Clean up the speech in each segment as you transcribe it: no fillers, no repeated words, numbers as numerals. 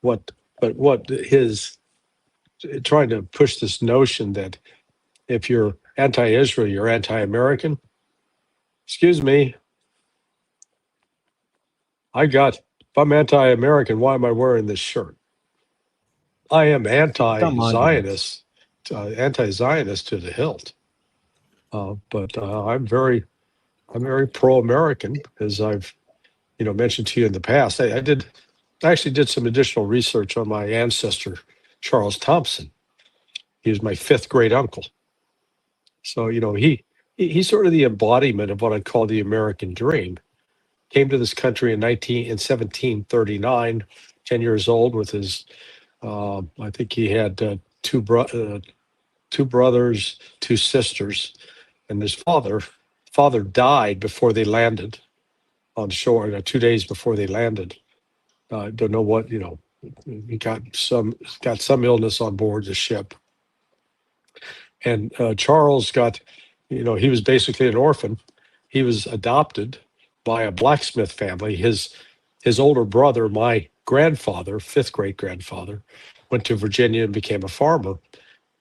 what what his trying to push this notion that if you're anti-Israel, you're anti-American. Excuse me, if I'm anti-American, why am I wearing this shirt? I am Dumb argument. anti-Zionist to the hilt. But I'm very pro-American, as I've mentioned to you in the past. I actually did some additional research on my ancestor, Charles Thompson. He was my fifth great uncle. So he's sort of the embodiment of what I'd call the American dream. Came to this country in 1739, 10 years old, with his. I think he had two brothers, two sisters, and his father died before they landed on shore. 2 days before they landed. Don't know what he got some illness on board the ship, and Charles got, he was basically an orphan. He was adopted by a blacksmith family. His older brother, my grandfather, fifth great grandfather, went to Virginia and became a farmer.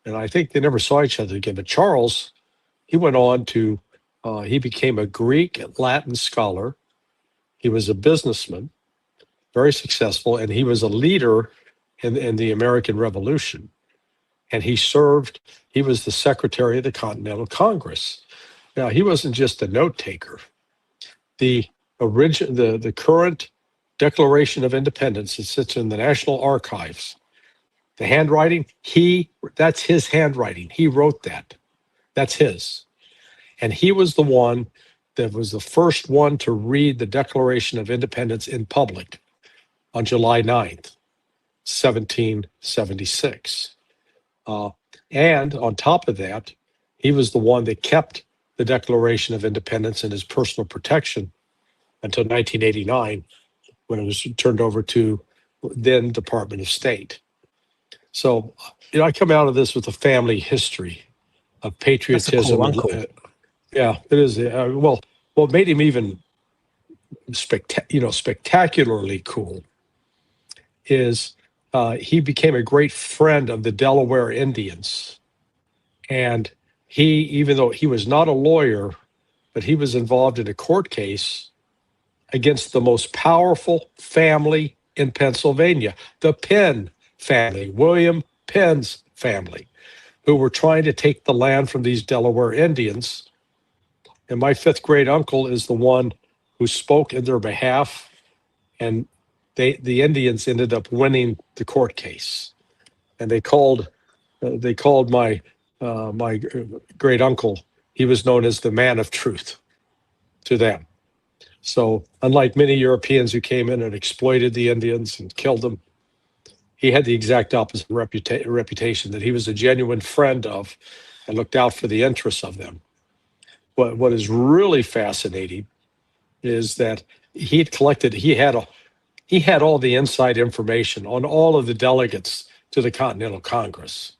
And I think they never saw each other again. But Charles, he went on to, he became a Greek and Latin scholar. He was a businessman, very successful, and he was a leader in the American Revolution. And he was the secretary of the Continental Congress. Now, he wasn't just a note taker. The current Declaration of Independence, it sits in the National Archives. The handwriting, that's his handwriting. He wrote that. That's his. And he was the one that was the first one to read the Declaration of Independence in public on July 9th, 1776. And on top of that, he was the one that kept the Declaration of Independence in his personal protection until 1989, when it was turned over to then Department of State. So, I come out of this with a family history of patriotism. That's a cool uncle. Yeah, it is. What made him even spectacularly cool is he became a great friend of the Delaware Indians. And even though he was not a lawyer, but he was involved in a court case against the most powerful family in Pennsylvania, the Penn family, William Penn's family, who were trying to take the land from these Delaware Indians. And my fifth great uncle is the one who spoke in their behalf, and the Indians ended up winning the court case. And they called my great uncle, he was known as the man of truth to them. So unlike many Europeans who came in and exploited the Indians and killed them, he had the exact opposite reputation, that he was a genuine friend of and looked out for the interests of them. What is really fascinating is that he had all the inside information on all of the delegates to the Continental Congress.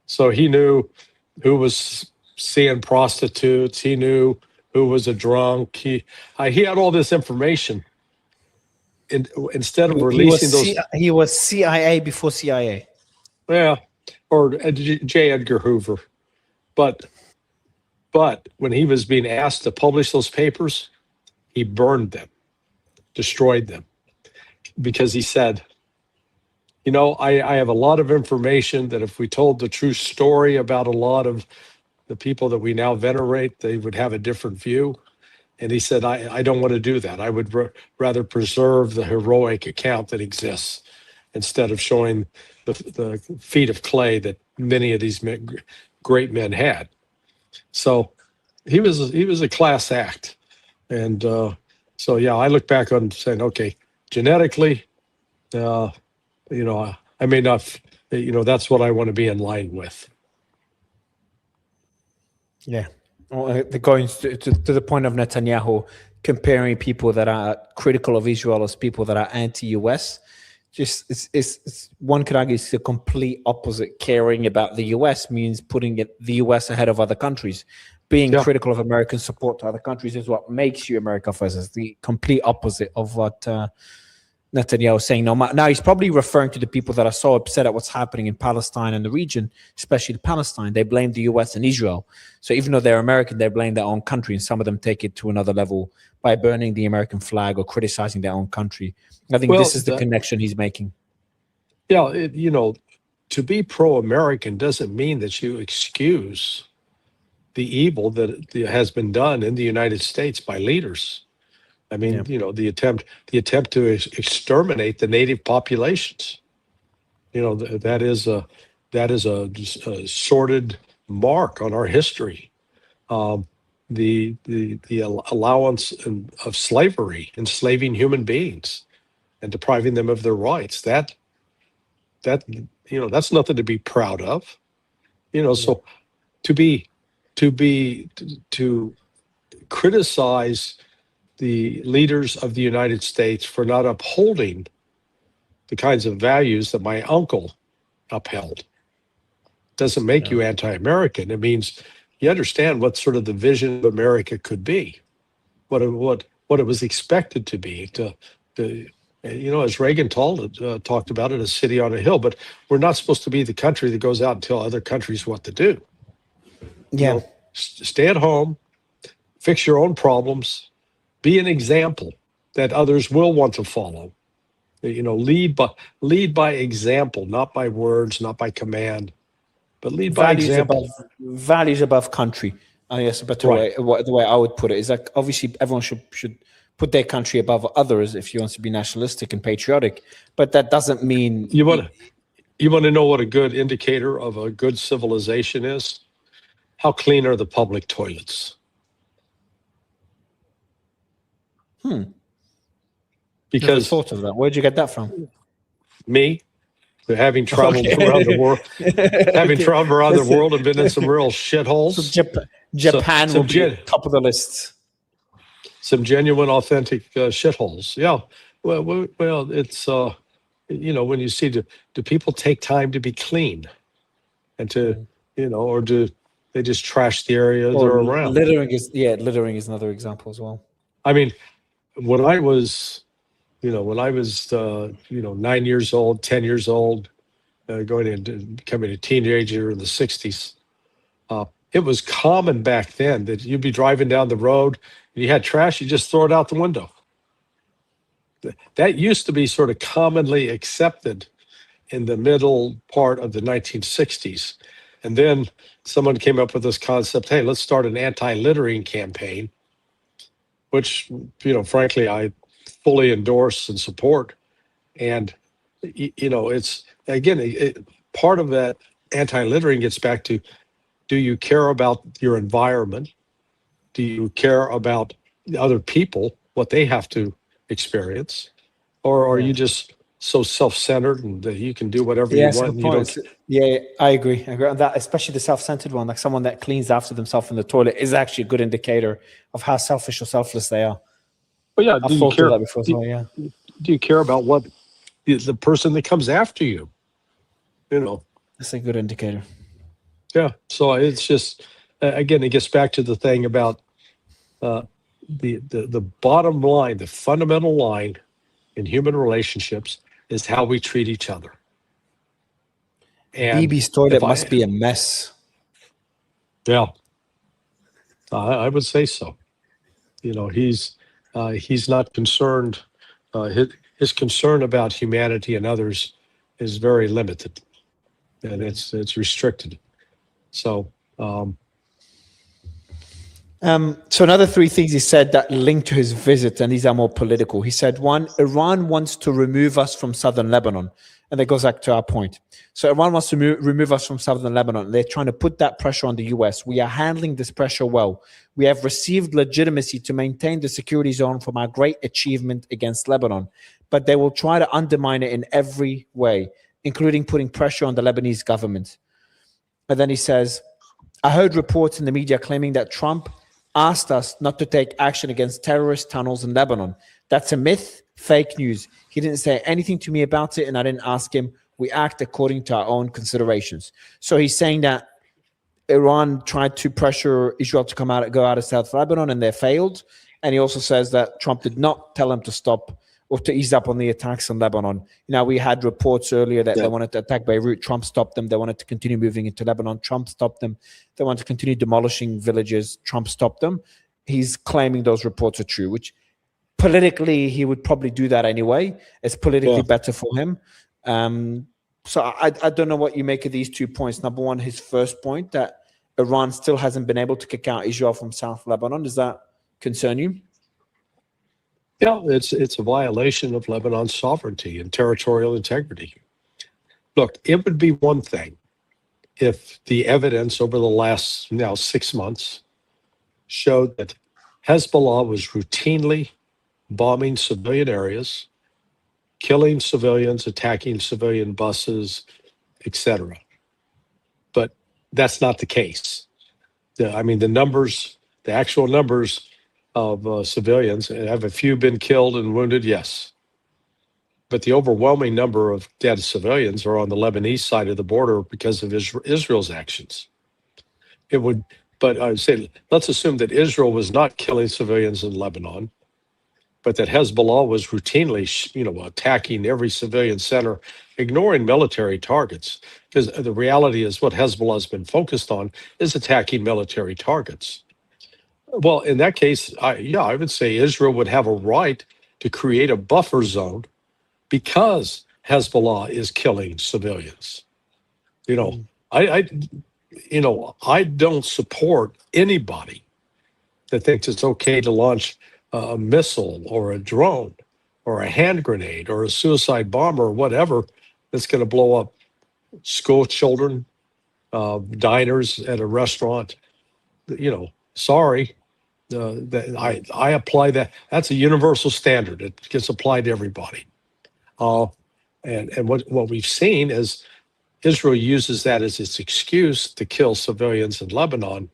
So he knew who was seeing prostitutes. He knew who was a drunk. He had all this information. Instead of releasing he was CIA before CIA. Yeah, or J. Edgar Hoover. But when he was being asked to publish those papers, he burned them, destroyed them, because he said, I have a lot of information that if we told the true story about a lot of the people that we now venerate, they would have a different view. And he said, I don't want to do that. I would rather preserve the heroic account that exists instead of showing the feet of clay that many of these great men had. So he was a class act. And so, yeah, I look back on saying, okay, genetically, I may not, that's what I want to be in line with. Yeah. Going to the point of Netanyahu comparing people that are critical of Israel as people that are anti-US, it's one could argue it's the complete opposite. Caring about the US means putting the US ahead of other countries. Being critical of American support to other countries is what makes you America first. It's the complete opposite of what Netanyahu saying no. Now he's probably referring to the people that are so upset at what's happening in Palestine and the region, especially Palestine. They blame the US and Israel. So even though they're American, they blame their own country, and some of them take it to another level by burning the American flag or criticizing their own country. I think this is the connection he's making. Yeah, to be pro-American doesn't mean that you excuse the evil that has been done in the United States by leaders. I mean, the attempt to exterminate the native populations. That is a sordid mark on our history. The allowance of slavery, enslaving human beings, and depriving them of their rights. That's nothing to be proud of. So to criticize the leaders of the United States for not upholding the kinds of values that my uncle upheld doesn't make you anti-American. It means you understand what sort of the vision of America could be, what it was expected to be. As Reagan talked about it, a city on a hill. But we're not supposed to be the country that goes out and tell other countries what to do. Yeah, stay at home, fix your own problems. Be an example that others will want to follow. Lead by example, not by words, not by command, but lead by example. Values above country. I guess a better way. The way I would put it is like obviously everyone should put their country above others if you want to be nationalistic and patriotic, but that doesn't mean you want to know what a good indicator of a good civilization is. How clean are the public toilets? Because never thought of that. Where'd you get that from? Me, having traveled around the world, the world and been in some real shitholes. So Japan will be top of the list. Some genuine, authentic shitholes. Yeah. Well, it's when you see do people take time to be clean, and to or do they just trash the area they're around? Littering is another example as well. I mean, when I was 9 years old, 10 years old, going into becoming a teenager in the 60s, it was common back then that you'd be driving down the road and you had trash, you just throw it out the window. That used to be sort of commonly accepted in the middle part of the 1960s. And then someone came up with this concept, hey, let's start an anti-littering campaign, which, frankly, I fully endorse and support. And, it's, again, part of that anti-littering gets back to, do you care about your environment? Do you care about other people, what they have to experience? Or are you just so self-centered and that you can do whatever you want? And you don't... Yeah, I agree on that, especially the self-centered one. Like someone that cleans after themselves in the toilet is actually a good indicator of how selfish or selfless they are. Well, yeah, I've thought of that before as well, yeah. Do you care about what the person that comes after you? That's a good indicator. Yeah, so it's just, again, it gets back to the thing about the bottom line, the fundamental line in human relationships is how we treat each other. And BB's toilet must be a mess. Yeah, I would say so. He's not concerned. His concern about humanity and others is very limited, and it's restricted. So, so another three things he said that link to his visit, and these are more political. He said, one, Iran wants to remove us from southern Lebanon. And that goes back to our point. So Iran wants to remove us from southern Lebanon. They're trying to put that pressure on the US. We are handling this pressure well. We have received legitimacy to maintain the security zone from our great achievement against Lebanon. But they will try to undermine it in every way, including putting pressure on the Lebanese government. And then he says, I heard reports in the media claiming that Trump asked us not to take action against terrorist tunnels in Lebanon. That's a myth, fake news. He didn't say anything to me about it, and I didn't ask him. We act according to our own considerations. So he's saying that Iran tried to pressure Israel to go out of South Lebanon, and they failed. And he also says that Trump did not tell him to stop or to ease up on the attacks on Lebanon. We had reports earlier that they wanted to attack Beirut. Trump stopped them. They wanted to continue moving into Lebanon. Trump stopped them. They wanted to continue demolishing villages. Trump stopped them. He's claiming those reports are true, which politically he would probably do that anyway. It's politically better for him. So I don't know what you make of these 2 points. Number one, his first point that Iran still hasn't been able to kick out Israel from South Lebanon. Does that concern you? Yeah, it's a violation of Lebanon's sovereignty and territorial integrity. Look, it would be one thing if the evidence over the last 6 months showed that Hezbollah was routinely bombing civilian areas, killing civilians, attacking civilian buses, etc. But that's not the case. The actual numbers of civilians, have a few been killed and wounded? Yes. But the overwhelming number of dead civilians are on the Lebanese side of the border because of Israel's actions. But I would say, let's assume that Israel was not killing civilians in Lebanon, but that Hezbollah was routinely, attacking every civilian center, ignoring military targets. Because the reality is what Hezbollah has been focused on is attacking military targets. Well, in that case, I would say Israel would have a right to create a buffer zone because Hezbollah is killing civilians. I don't support anybody that thinks it's okay to launch a missile or a drone or a hand grenade or a suicide bomber or whatever that's going to blow up school children, diners at a restaurant. Sorry. I apply that. That's a universal standard. It gets applied to everybody. And what we've seen is Israel uses that as its excuse to kill civilians in Lebanon.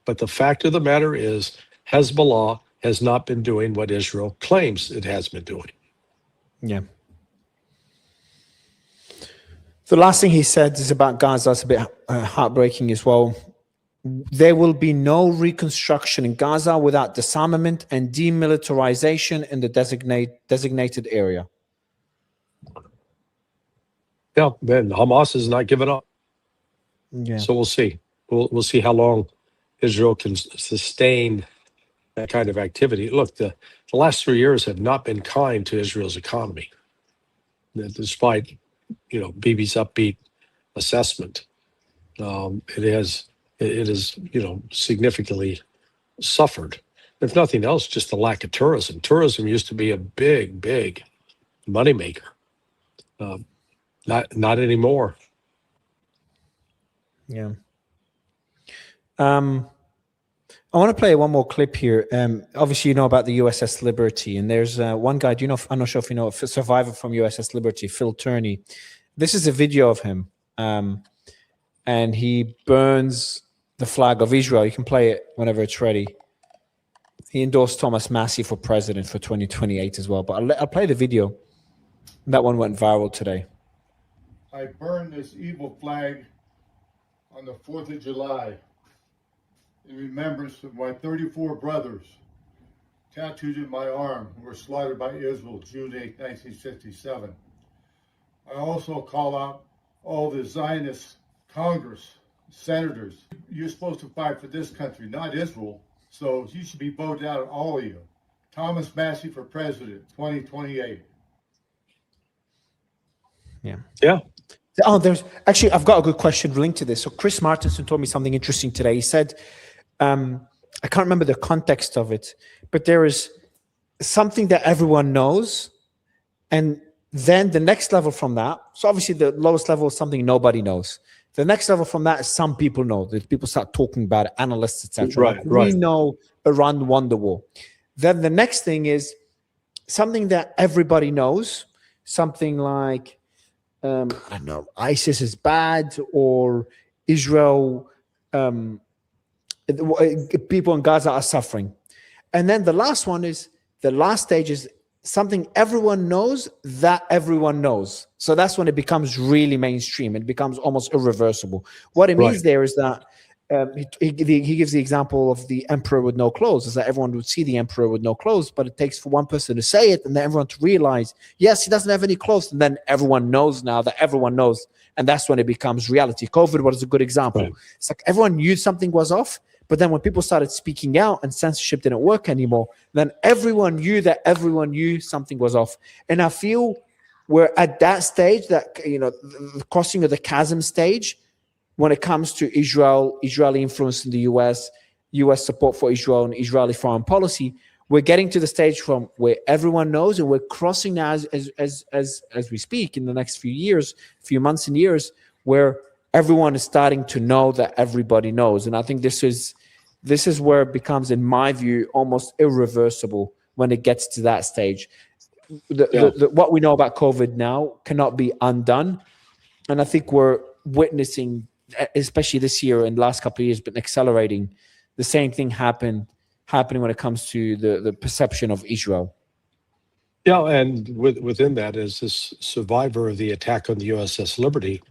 But the fact of the matter is Hezbollah has not been doing what Israel claims it has been doing. Yeah. The last thing he said is about Gaza. It's a bit heartbreaking as well. There will be no reconstruction in Gaza without disarmament and demilitarization in the designated area. Yeah, man, Hamas is not giving up. Yeah. So we'll see. We'll see how long Israel can sustain that kind of activity. Look, the last 3 years have not been kind to Israel's economy, despite Bibi's upbeat assessment. It has significantly suffered. If nothing else, just the lack of tourism. Tourism used to be a big moneymaker. Not anymore. Yeah. I want to play one more clip here. Obviously, you know about the USS Liberty, and there's one guy. I'm not sure if you know, a survivor from USS Liberty, Phil Turney. This is a video of him, and he burns the flag of Israel. You can play it whenever it's ready. He endorsed Thomas Massey for president for 2028 as well. But I'll play the video. That one went viral today. I burned this evil flag on the 4th of July in remembrance of my 34 brothers tattooed in my arm who were slaughtered by Israel June 8, 1967. I also call out all the Zionist Congress, senators. You're supposed to fight for this country, not Israel. So you should be voted out, all of you. Thomas Massey for president, 2028. Yeah. Yeah. Oh, I've got a good question linked to this. So Chris Martinson told me something interesting today. He said, I can't remember the context of it, but there is something that everyone knows. And then the next level from that, so obviously the lowest level is something nobody knows. The next level from that is some people know, that people start talking about it, analysts, etc. Right. We know Iran won the war. Then the next thing is something that everybody knows, something like, I don't know, ISIS is bad, or Israel, people in Gaza are suffering. And then the last one is, the last stage is something everyone knows that everyone knows. So that's when it becomes really mainstream. It becomes almost irreversible. What it means there is that he gives the example of the emperor with no clothes. Is that everyone would see the emperor with no clothes, but it takes for one person to say it and then everyone to realize, yes, he doesn't have any clothes, and then everyone knows now that everyone knows, and that's when it becomes reality. COVID was a good example. Right. It's like everyone knew something was off, but then when people started speaking out and censorship didn't work anymore, then everyone knew that everyone knew something was off. And I feel we're at that stage, that, you know, the crossing of the chasm stage, when it comes to Israel, Israeli influence in the US, US support for Israel and Israeli foreign policy. We're getting to the stage from where everyone knows, and we're crossing now as we speak in the next few months and years, where everyone is starting to know that everybody knows. And I think this is where it becomes, in my view, almost irreversible when it gets to that stage. What we know about COVID now cannot be undone. And I think we're witnessing, especially this year and the last couple of years, but accelerating, the same thing happening when it comes to the perception of Israel. Yeah, and within that is this survivor of the attack on the USS Liberty,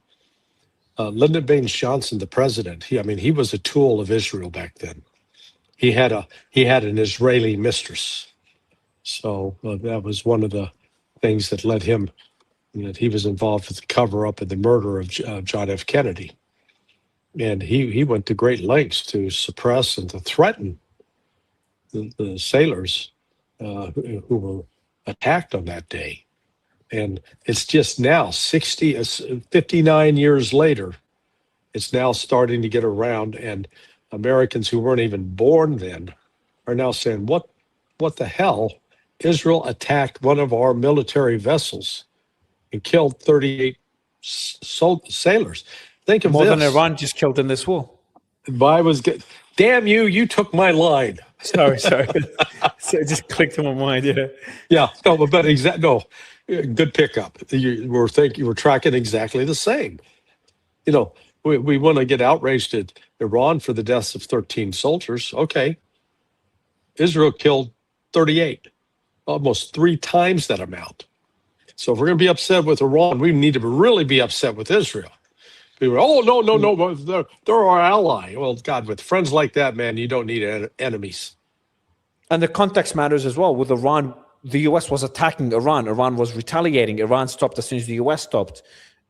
Lyndon Baines Johnson, the president. He was a tool of Israel back then. He had an Israeli mistress, so that was one of the things that led him. That he was involved with the cover up of the murder of John F. Kennedy, and he went to great lengths to suppress and to threaten the sailors who were attacked on that day. And it's just now 59 years later, it's now starting to get around, and Americans who weren't even born then are now saying, what the hell? Israel attacked one of our military vessels and killed 38 sailors. Think of more this. than Iran just killed in this war. I was good. Damn you! You took my line. Sorry. So it just clicked in my mind. Yeah. No, but no. Good pickup. You were tracking exactly the same. You know, we want to get outraged at Iran for the deaths of 13 soldiers. Okay. Israel killed 38, almost 3 times that amount. So if we're going to be upset with Iran, we need to really be upset with Israel. People, no, they're our ally. Well, God, with friends like that, man, you don't need enemies. And the context matters as well. With Iran, the US was attacking Iran. Iran was retaliating. Iran stopped as soon as the US stopped.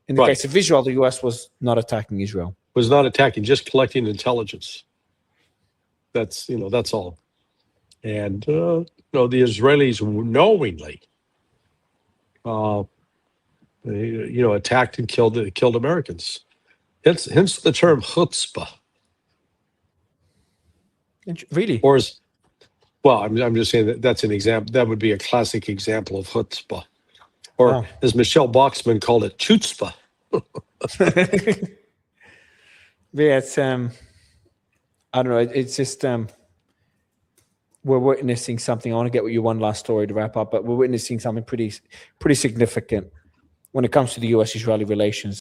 In the case of Israel, the US was not attacking Israel. Was not attacking, just collecting intelligence. That's all. And the Israelis knowingly attacked and killed Americans. Hence the term chutzpah. Really? Or I'm just saying that's an example. That would be a classic example of chutzpah. Or as Michelle Boxman called it, chutzpah. Yeah, it's I don't know. It's just we're witnessing something. I want to get with you one last story to wrap up, but we're witnessing something pretty significant when it comes to the U.S.-Israeli relations.